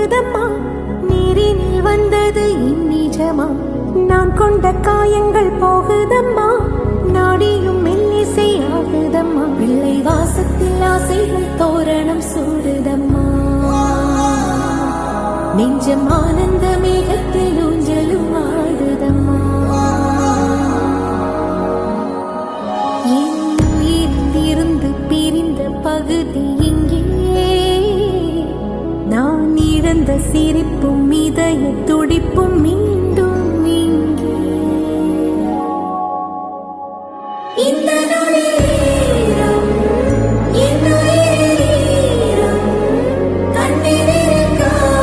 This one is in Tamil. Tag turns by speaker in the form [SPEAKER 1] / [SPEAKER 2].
[SPEAKER 1] ஓடுதம்மா, நீரினில் வந்தது இந்நிஜமா, நான் கொண்ட காயங்கள் போகுதம்மா, நாடியும் மெல்லிசை ஆகுதம்மா, பிள்ளை வாசத்தில் ஆசைகள் தோரணம் சூடுதம்மா, நெஞ்சம் ஆனந்த மேகத்தில் ஊஞ்சலும் ஆடுதம்மா. என் உயிரிலிருந்து பிரிந்த பகுதி இங்கே, நான் இழந்த சிரிப்பும் இதய துடிப்பும்